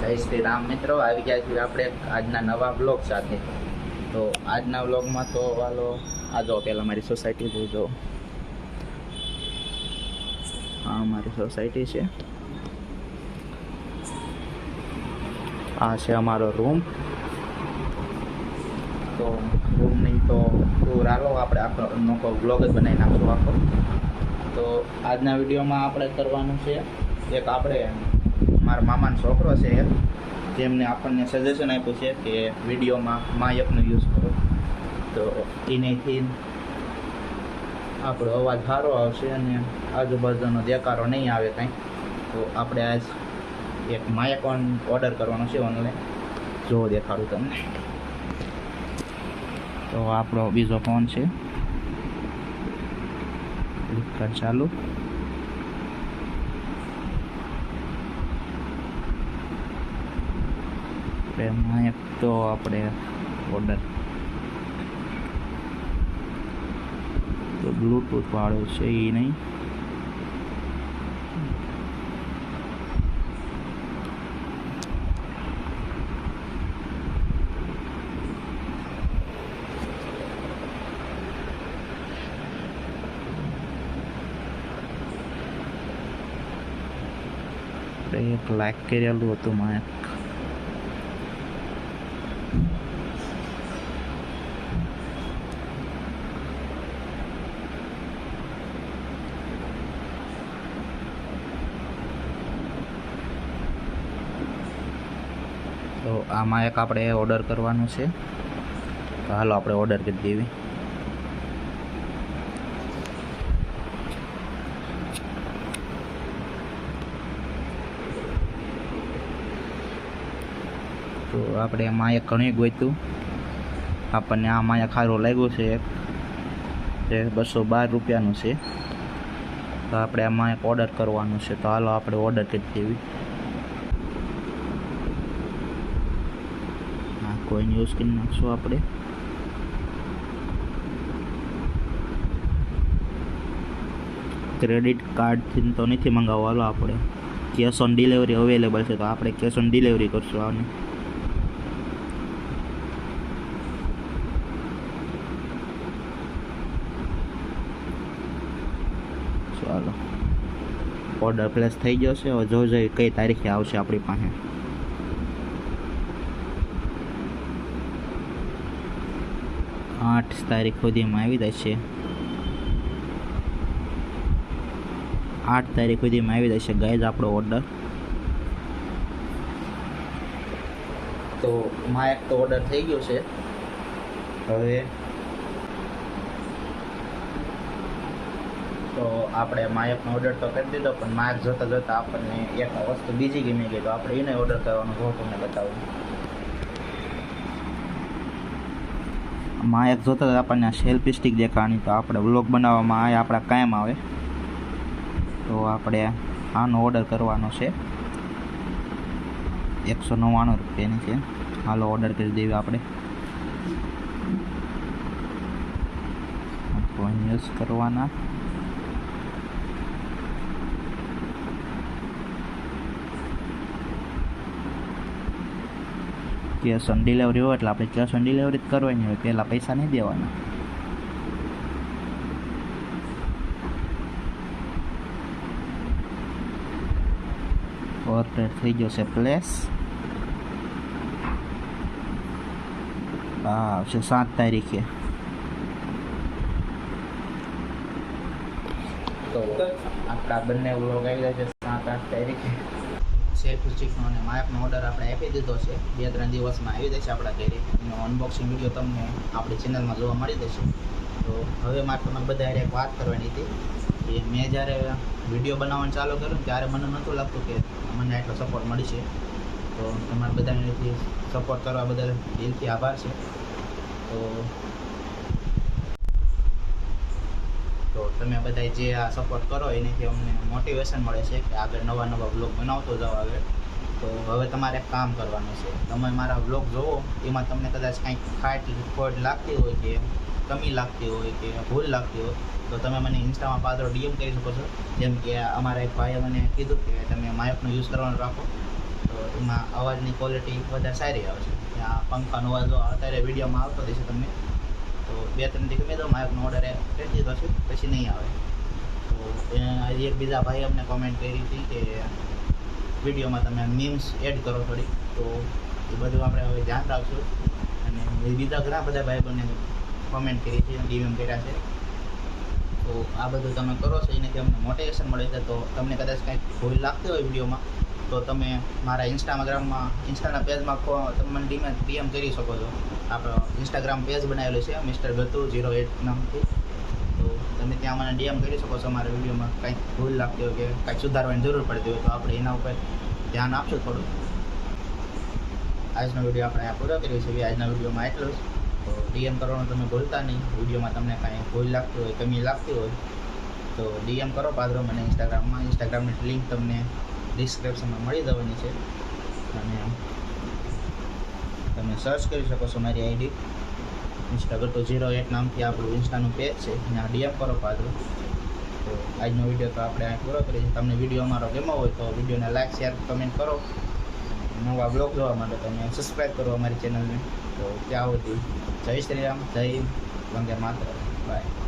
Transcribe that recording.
જય શ્રી રામ મિત્રો, આવી ગયા છીએ આપણે આજના નવા બ્લોગ સાથે. તો આજના બ્લોગમાં તો વાલો આ જો પહેલાં મારી સોસાયટી જોજો. આ અમારી સોસાયટી છે, આ છે અમારો રૂમ. તો રૂમની તો ટૂર આલો આપણે આખો નોકો બ્લોગ જ બનાવી નાખશું આખો. તો આજના વિડીયોમાં આપણે કરવાનું છે એક, આપણે મારા મામાનો છોકરો છે જેમને આપણને સજેશન આપ્યું છે કે વિડીયોમાં માયકનો યુઝ કરો, તો એનેથી આપણો અવાજ સારો આવશે અને આજુબાજુનો દેકારો નહીં આવે કાંઈ. તો આપણે આજ એક માયક ઓર્ડર કરવાનો છે ઓનલાઈન, જો દેખાડું તમને. તો આપણો બીજો ફોન છે, ફ્લિપકાર્ટ ચાલુ. માયક તો આપણે ઓર્ડર તો બ્લૂટૂથ વાળું છે એ નહીં. એક લાઈક કરેલું હતું માયક. તો આમાં એક આપણે ઓર્ડર કરવાનું છે, તો હાલો આપણે ઓર્ડર કરી દેવી. તો આપણે માયક ઘણી ગોઈતું, આપણને આ માયક સારું લાગ્યું છે એક, જે 212 રૂપિયાનું છે. તો આપણે આ માયક ઓર્ડર કરવાનું છે, તો હાલો આપણે ઓર્ડર કરી દેવી. કોઈન યુઝ કરી નાખશું આપણે. ક્રેડિટ કાર્ડથી તો નથી મંગાવવાનો, આપણે કેશ ઓન ડિલિવરી અવેલેબલ છે, તો આપણે કેશ ઓન ડિલિવરી કરશું આને. ચાલો ઓર્ડર પ્લેસ થઈ ગયો છે. હવે જોઈ કઈ તારીખે આવશે આપણી પાસે. 8 તારીખ સુધીમાં આવી જશે. 8 તારીખ સુધીમાં આવી જશે ગાઈઝ આપણો ઓર્ડર. તો માયક તો ઓર્ડર થઈ ગયો છે. હવે તો આપણે માયકનો ઓર્ડર તો કરી દીધો, પણ માયક જોતા જોતા આપણને એક વસ્તુ બીજી ગમી ગઈ, તો આપણે એને ઓર્ડર કરવાનું જો તમને બતાવું. માયક જોતા આપણને સેલ્ફી સ્ટિક દેખાવાની, તો આપણે વ્લોગ બનાવવામાં આ આપણા કાયમ આવે. તો આપણે આનો ઓર્ડર કરવાનો છે, 199 રૂપિયાની છે. હાલો ઓર્ડર કરી દેવી આપણે. યુઝ કરવાના. કેશ ઓન ડિલિવરી હોય એટલે આપણે કેશ ઓન ડિલિવરી જ કરવાની હોય, પહેલાં પૈસા નહીં દેવાના. ઓર્ડર થઈ ગયો છે પ્લેસ. આવશે 7 તારીખે. તો આપણા બંને વ્લોગ આવી જાય છે 7-8 તારીખે. સેલ્ફી સ્ટિકનો અને માયકનો ઓર્ડર આપણે આપી દીધો છે. 2-3 દિવસમાં આવી જશે આપણા ઘરે. એનો અનબોક્સિંગ વિડીયો તમને આપણી ચેનલમાં જોવા મળી જશે. તો હવે મારે તમારે બધા એક વાત કરવાની હતી કે મેં જ્યારે વિડીયો બનાવવાનું ચાલુ કર્યું ત્યારે મને નહોતું લાગતું કે મને આટલો સપોર્ટ મળશે. તો તમારા બધાથી સપોર્ટ કરવા બદલ દિલથી આભાર છે. તો તમે બધા જે આ સપોર્ટ કરો એનાથી અમને મોટિવેશન મળે છે કે આગળ નવા નવા બ્લોગ બનાવતો જાઓ આગળ. તો હવે તમારે એક કામ કરવાનું છે, તમે મારા બ્લોગ જોવો, એમાં તમને કદાચ કાંઈક ખોટ લાગતી હોય કે કમી લાગતી હોય કે ભૂલ લાગતી હોય, તો તમે મને ઇન્સ્ટામાં પાછળ ડીએમ કરી શકો છો. જેમ કે અમારા એક ભાઈએ મને કીધું કે તમે માયકનો યુઝ કરવાનું રાખો, તો તો એમાં અવાજની ક્વોલિટી વધારે સારી આવશે. ત્યાં પંખાનો અવાજ અત્યારે વિડીયોમાં આવતો રહેશે તમને. તો 2-3 દી ગમે તો માઇકનો ઓર્ડર કરી દીધો છે, પછી નહીં આવે. તો આજે એક બીજા ભાઈ અમને કોમેન્ટ કરી હતી કે વિડીયોમાં તમે મીમ્સ એડ કરો થોડી, તો એ બધું આપણે હવે ધ્યાન રાખશું. અને બીજા ઘણા બધા ભાઈઓને કોમેન્ટ કરી છે, ડીએમ કર્યા છે. તો આ બધું તમે કરો છો એનાથી અમને મોટિવેશન મળે છે. તો તમને કદાચ કંઈક ભૂલ લાગતી હોય વિડીયોમાં, તો તમે મારા ઇન્સ્ટાના પેજમાં તમે મને ડીએમ કરી શકો છો. આપણો ઇન્સ્ટાગ્રામ પેજ બનાવેલું છે મિસ્ટર ગતુ 08 નામથી. તો તમે ત્યાં મને ડીએમ કરી શકો છો. મારા વિડીયોમાં કંઈક ભૂલ લાગતી હોય કે કંઈક સુધારવાની જરૂર પડતી હોય, તો આપણે એના ઉપર ધ્યાન આપશું થોડું. આજનો વિડીયો આપણે આ પૂરો કરીએ છીએ. આજના વિડીયોમાં એટલું જ. તો ડીએમ કરવાનું તમે ભૂલતા નહીં. વિડીયોમાં તમને કાંઈ ભૂલ લાગતી હોય, કમી લાગતી હોય, તો ડીએમ કરો પાદરો મને ઇન્સ્ટાગ્રામમાં. ઇન્સ્ટાગ્રામની લિંક તમને ડિસ્ક્રિપ્શનમાં મળી જવાની છે. અને તમે સર્ચ કરી શકો છો મારી આઈડી મિસ્ટર ગતુ 08 નામથી આપણું ઇન્સ્ટાનું પેજ છે. ત્યાં ડીએમ કરો પાદરો. તો આજનો વિડીયો તો આપણે આ પૂરો કરીએ છીએ. તમને વિડીયો અમારો ગમ્યો હોય તો વિડીયોને લાઈક, શેર, કમેન્ટ કરો. નવા બ્લોગ જોવા માટે તમે સબસ્ક્રાઈબ કરો અમારી ચેનલને. તો ત્યાં સુધી જય શ્રી રામ, જય વંદે માતરમ, બાય.